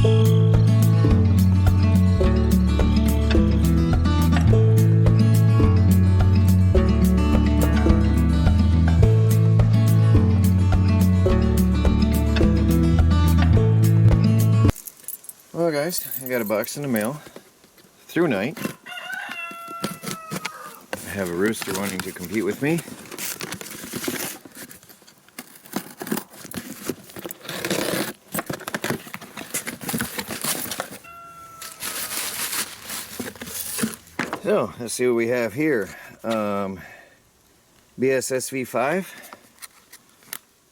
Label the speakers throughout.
Speaker 1: Well guys, I got a box in the mail. ThruNite. I have a rooster wanting to compete with me. So, let's see what we have here. BSS V5.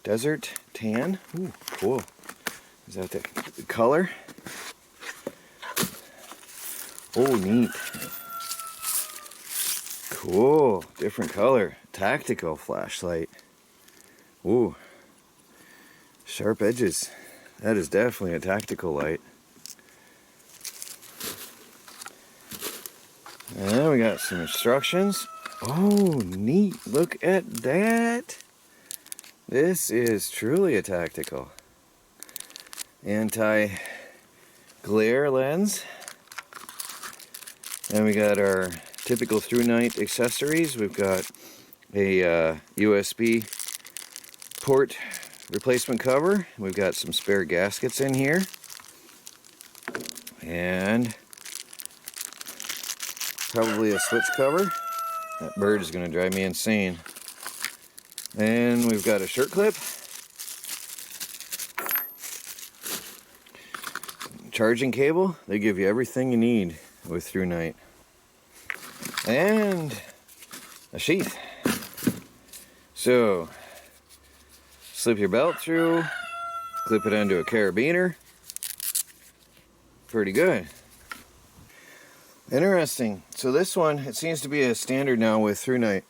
Speaker 1: Desert tan. Ooh, cool. Is that the color? Oh, neat. Cool. Different color. Tactical flashlight. Ooh. Sharp edges. That is definitely a tactical light. And we got some instructions. Oh, neat. Look at that. This is truly a tactical. Anti-glare lens. And we got our typical ThruNite accessories. We've got a USB port replacement cover. We've got some spare gaskets in here. And probably a switch cover. That bird is going to drive me insane. And we've got a shirt clip. Charging cable. They give you everything you need with ThruNite. And a sheath. So, slip your belt through, clip it onto a carabiner. Pretty good. Interesting. So this one, it seems to be a standard now with ThruNite.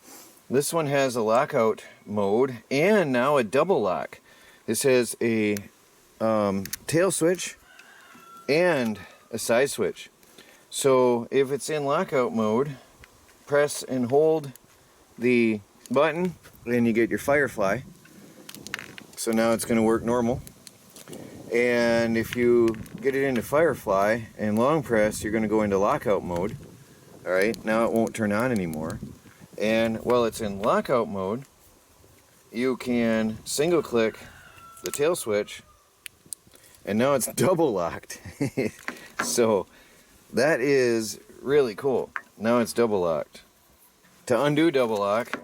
Speaker 1: This one has a lockout mode and now a double lock. This has a tail switch and a side switch. So if it's in lockout mode, press and hold the button and you get your firefly. So now it's going to work normal. And if you get it into firefly and long press, you're going to go into lockout mode. Alright, now it won't turn on anymore. And while it's in lockout mode, you can single click the tail switch and now it's double locked. So that is really cool. Now it's double locked. To undo double lock,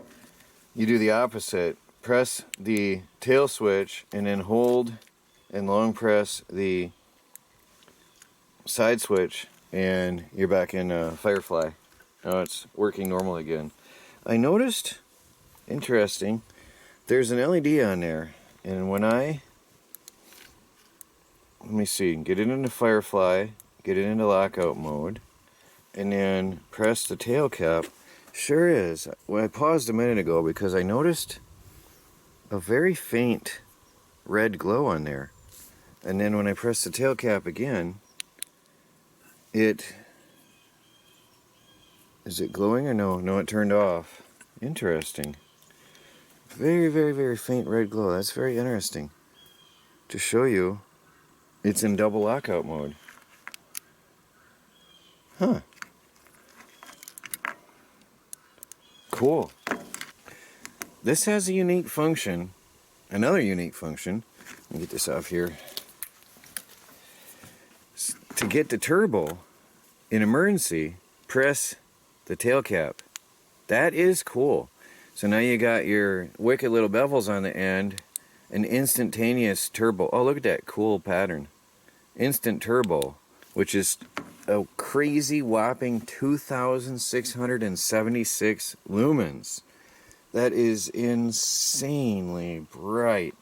Speaker 1: you do the opposite. Press the tail switch and then hold and long press the side switch and you're back in Firefly. Now it's working normal again. I noticed, interesting, there's an LED on there, and when let me see, get it into Firefly, get it into lockout mode, and then press the tail cap. Sure is. Well, I paused a minute ago because I noticed a very faint red glow on there. And then when I press the tail cap again, is it glowing or no? No, it turned off. Interesting. Very, very, very faint red glow. That's very interesting. To show you, it's in double lockout mode. Huh. Cool. This has a unique function. Another unique function. Let me get this off here. To get the turbo, in emergency, press the tail cap. That is cool. So now you got your wicked little bevels on the end, an instantaneous turbo. Oh, look at that cool pattern. Instant turbo, which is a crazy whopping 2,676 lumens. That is insanely bright.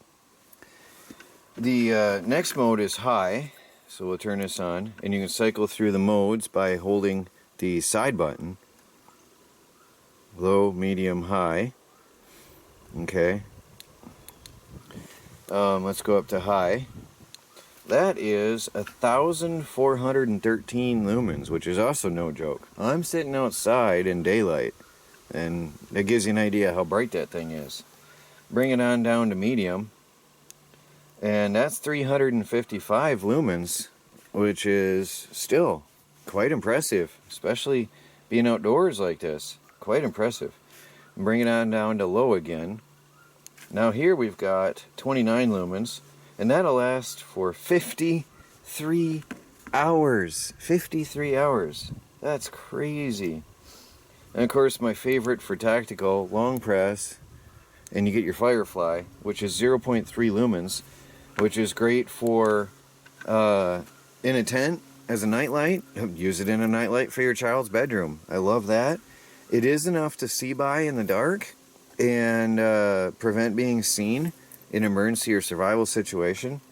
Speaker 1: The next mode is high. So we'll turn this on, and you can cycle through the modes by holding the side button. Low, medium, high. Okay. Let's go up to high. That is 1,413 lumens, which is also no joke. I'm sitting outside in daylight, and that gives you an idea how bright that thing is. Bring it on down to medium. And that's 355 lumens, which is still quite impressive, especially being outdoors like this. Quite impressive. Bring it on down to low again. Now here we've got 29 lumens, and that'll last for 53 hours. 53 hours. That's crazy. And of course my favorite for tactical, long press, and you get your Firefly, which is 0.3 lumens, which is great for in a tent as a nightlight. Use it in a nightlight for your child's bedroom. I love that. It is enough to see by in the dark and prevent being seen in an emergency or survival situation.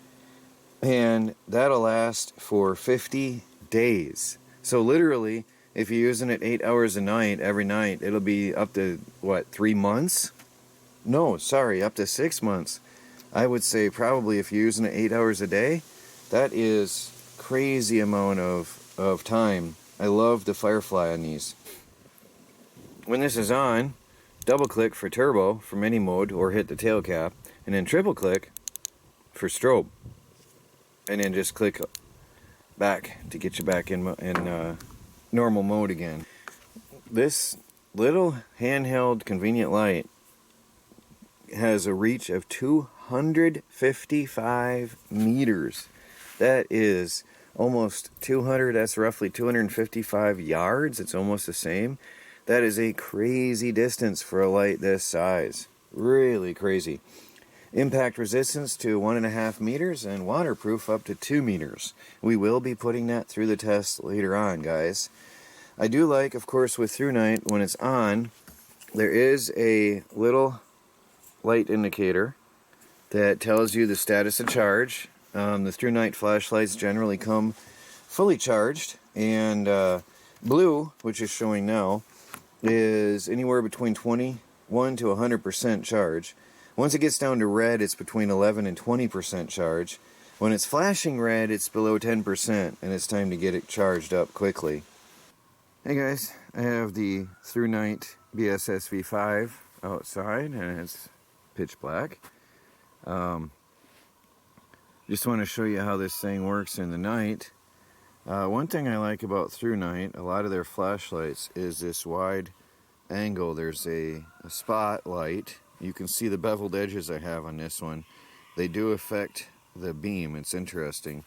Speaker 1: And that'll last for 50 days. So literally, if you're using it 8 hours a night, every night, it'll be up to, what, 3 months? No, sorry, up to 6 months. I would say probably if you're using it 8 hours a day, that is crazy amount of time. I love the Firefly on these. When this is on, double click for turbo from any mode or hit the tail cap, and then triple click for strobe. And then just click back to get you back in normal mode again. This little handheld convenient light has a reach of 255 meters. That is almost 200, that's roughly 255 yards. It's almost the same. That is a crazy distance for a light this size. Really crazy. Impact resistance to 1.5 meters and waterproof up to 2 meters. We will be putting that through the test later on, guys. I do like, of course, with ThruNite, when it's on, there is a little light indicator that tells you the status of charge. The ThruNite flashlights generally come fully charged, and blue, which is showing now, is anywhere between 21 to 100% charge. Once it gets down to red, it's between 11 and 20% charge. When it's flashing red, it's below 10%, and it's time to get it charged up quickly. Hey guys, I have the ThruNite BSS V5 outside, and it's pitch black. Just want to show you how this thing works in the night. One thing I like about ThruNite, a lot of their flashlights, is this wide angle. There's a spotlight. You can see the beveled edges I have on this one. They do affect the beam. It's interesting.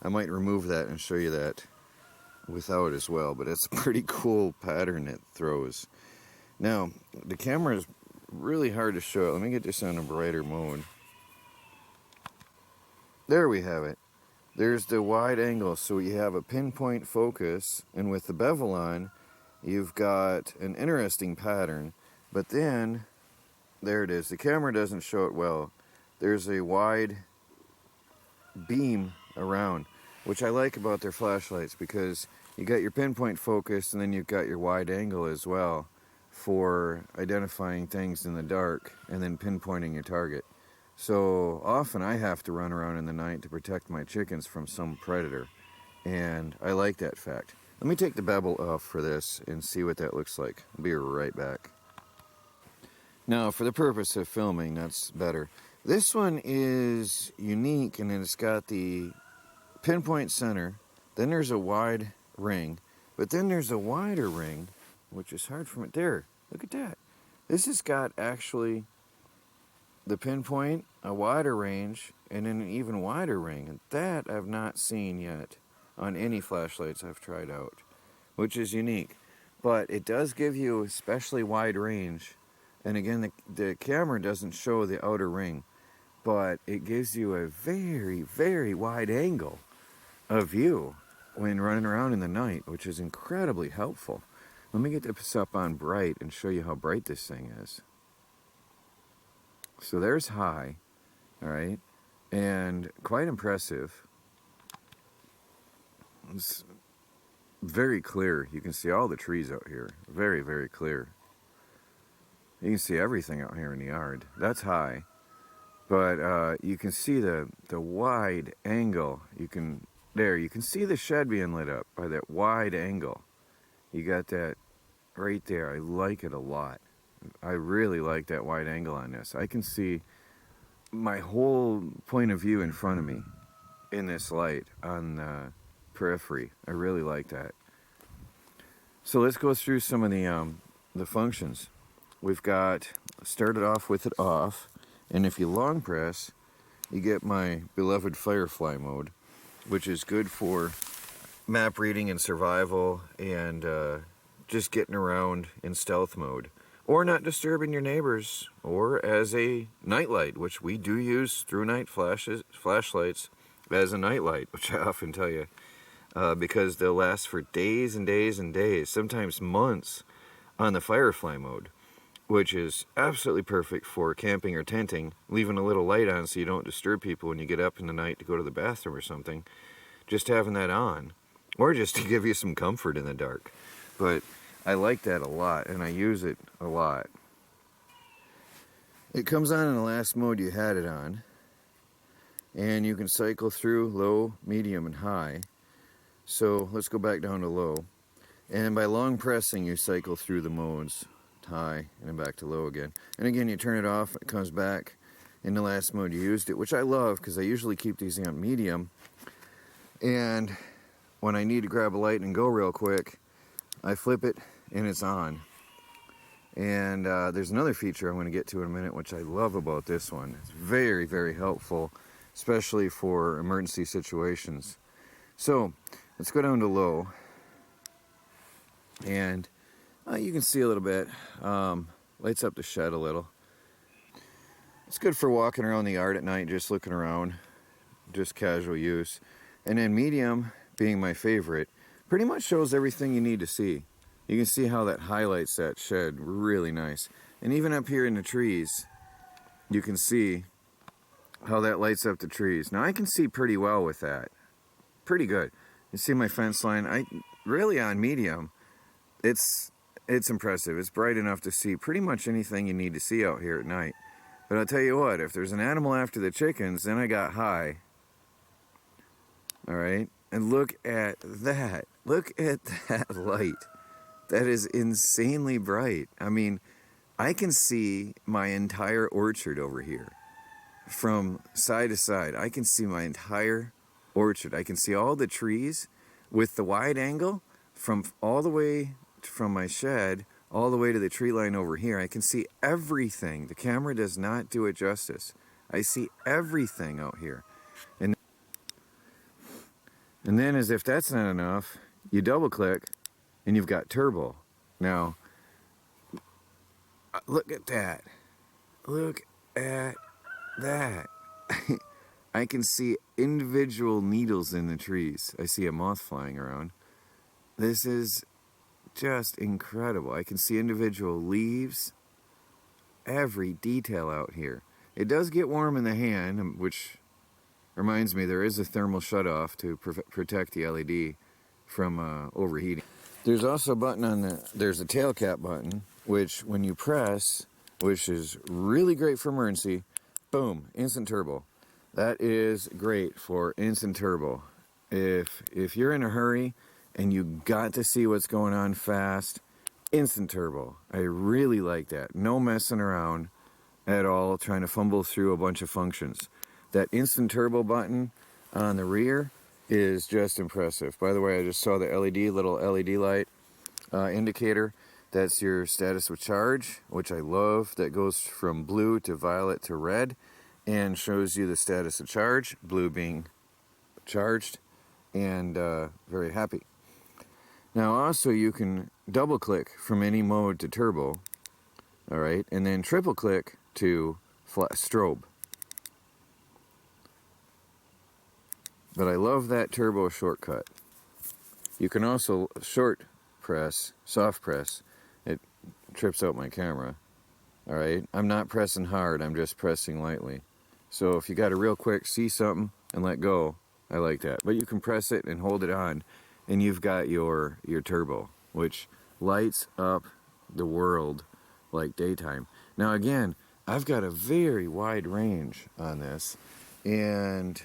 Speaker 1: I might remove that and show you that without as well, but it's a pretty cool pattern it throws. Now, the camera is really hard to show. Let me get this on a brighter mode. There we have it. There's the wide angle, so you have a pinpoint focus, and with the bevel on, you've got an interesting pattern. But then, there it is. The camera doesn't show it well. There's a wide beam around, which I like about their flashlights, because you got your pinpoint focus, and then you've got your wide angle as well for identifying things in the dark, and then pinpointing your target. So often I have to run around in the night to protect my chickens from some predator, and I like that fact. Let me take the bevel off for this and see what that looks like. I'll be right back. Now, for the purpose of filming, that's better. This one is unique in that it's got the pinpoint center, then there's a wide ring, but then there's a wider ring, which is hard for me. There, look at that. This has got actually the pinpoint, a wider range, and then an even wider ring. And that I've not seen yet on any flashlights I've tried out, which is unique. But it does give you a especially wide range. And again, the camera doesn't show the outer ring, but it gives you a very, very wide angle of view when running around in the night, which is incredibly helpful. Let me get this up on bright and show you how bright this thing is. So there's high, all right, and quite impressive. It's very clear. You can see all the trees out here. Very, very clear. You can see everything out here in the yard. That's high, but you can see the wide angle. You can see the shed being lit up by that wide angle. You got that right there. I like it a lot. I really like that wide angle on this. I can see my whole point of view in front of me in this light on periphery. I really like that. So let's go through some of the functions. We've got started off with it off, and if you long press, you get my beloved Firefly mode, which is good for map reading and survival, and just getting around in stealth mode, or not disturbing your neighbors, or as a nightlight, which we do use ThruNite flashlights as a nightlight, which I often tell you, because they'll last for days and days and days, sometimes months, on the Firefly mode, which is absolutely perfect for camping or tenting, leaving a little light on so you don't disturb people when you get up in the night to go to the bathroom or something. Just having that on, or just to give you some comfort in the dark. But I like that a lot, and I use it a lot. It comes on in the last mode you had it on, and you can cycle through low, medium, and high. So let's go back down to low, and by long pressing you cycle through the modes, high and then back to low again. And again, you turn it off, it comes back in the last mode you used it, which I love because I usually keep these on medium, and when I need to grab a light and go real quick, I flip it and it's on. And there's another feature I'm going to get to in a minute, which I love about this one. It's very, very helpful, especially for emergency situations. So let's go down to low, and you can see a little bit, lights up the shed a little. It's good for walking around the yard at night, just looking around, just casual use. And then medium, being my favorite, pretty much shows everything you need to see. You can see how that highlights that shed really nice. And even up here in the trees, you can see how that lights up the trees. Now I can see pretty well with that. Pretty good. You see my fence line? Really on medium, it's impressive. It's bright enough to see pretty much anything you need to see out here at night. But I'll tell you what, if there's an animal after the chickens, then I got high. Alright? And look at that. Look at that light. That is insanely bright. I mean, I can see my entire orchard over here. From side to side, I can see my entire orchard. I can see all the trees with the wide angle from all the way from my shed all the way to the tree line over here. I can see everything. The camera does not do it justice. I see everything out here. And then, as if that's not enough, you double click and you've got turbo. Now look at that. Look at that. I can see individual needles in the trees. I see a moth flying around. This is just incredible. I can see individual leaves, every detail out here. It does get warm in the hand, which reminds me there is a thermal shutoff to protect the LED from overheating. There's also a button on there's a tail cap button, which when you press, which is really great for emergency, boom, instant turbo. That is great for instant turbo. If you're in a hurry and you got to see what's going on fast, instant turbo. I really like that. No messing around at all, trying to fumble through a bunch of functions. That instant turbo button on the rear is just impressive. By the way, I just saw the little LED light indicator. That's your status of charge, which I love. That goes from blue to violet to red and shows you the status of charge, blue being charged, and very happy. Now also you can double click from any mode to turbo, alright, and then triple click to strobe. But I love that turbo shortcut. You can also soft press. It trips out my camera. Alright, I'm not pressing hard, I'm just pressing lightly. So if you got to real quick see something and let go, I like that. But you can press it and hold it on, and you've got your turbo, which lights up the world like daytime. Now again, I've got a very wide range on this, and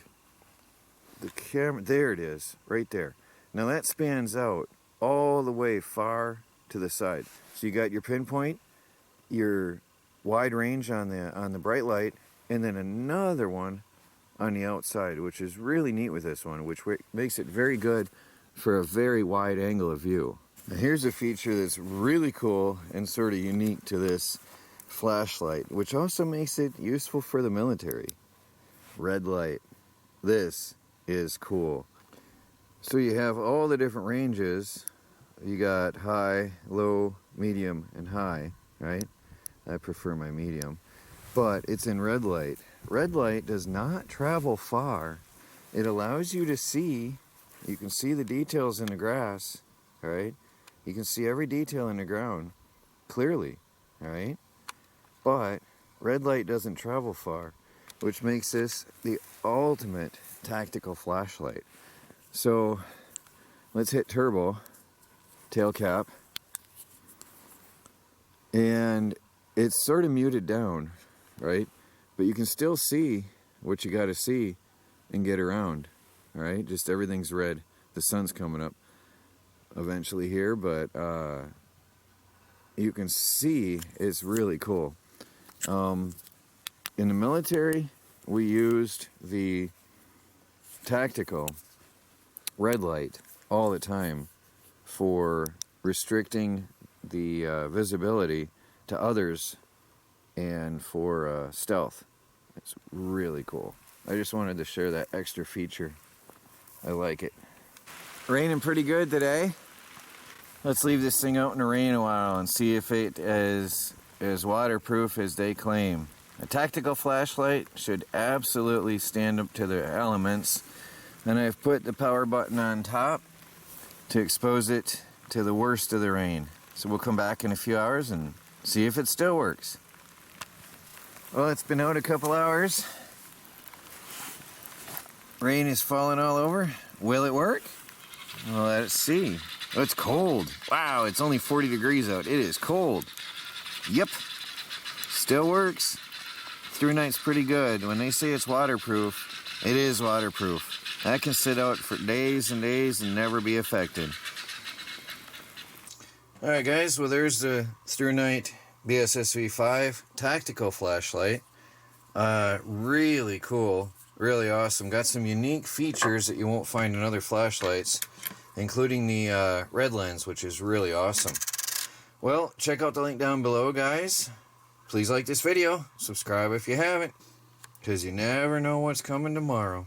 Speaker 1: the camera, there it is, right there. Now that spans out all the way far to the side. So you got your pinpoint, your wide range on the bright light, and then another one on the outside, which is really neat with this one, which makes it very good for a very wide angle of view. Now here's a feature that's really cool and sort of unique to this flashlight, which also makes it useful for the military. Red light. This is cool. So you have all the different ranges. You got high, low, medium, and high, right? I prefer my medium. But it's in red light. Red light does not travel far. It allows you to see, you can see the details in the grass, right? You can see every detail in the ground clearly, right? But red light doesn't travel far, which makes this the ultimate tactical flashlight. So let's hit turbo, tail cap, and it's sort of muted down, right? But you can still see what you got to see and get around, all right? Just everything's red. The sun's coming up eventually here, but you can see it's really cool. In the military, we used the tactical red light all the time for restricting the visibility to others and for stealth. It's really cool. I just wanted to share that extra feature. I like it. Raining pretty good today. Let's leave this thing out in the rain a while and see if it is as waterproof as they claim. A tactical flashlight should absolutely stand up to the elements, and I've put the power button on top to expose it to the worst of the rain. So we'll come back in a few hours and see if it still works. Well, it's been out a couple hours. Rain is falling all over. Will it work? Well, let's see. Oh, it's cold. Wow, it's only 40 degrees out. It is cold. Yep. Still works. ThruNite's pretty good. When they say it's waterproof, it is waterproof. That can sit out for days and days and never be affected. Alright guys, well there's the ThruNite BSS V5 tactical flashlight. Really cool. Really awesome. Got some unique features that you won't find in other flashlights, including the red lens, which is really awesome. Well, check out the link down below, guys. Please like this video. Subscribe if you haven't, because you never know what's coming tomorrow.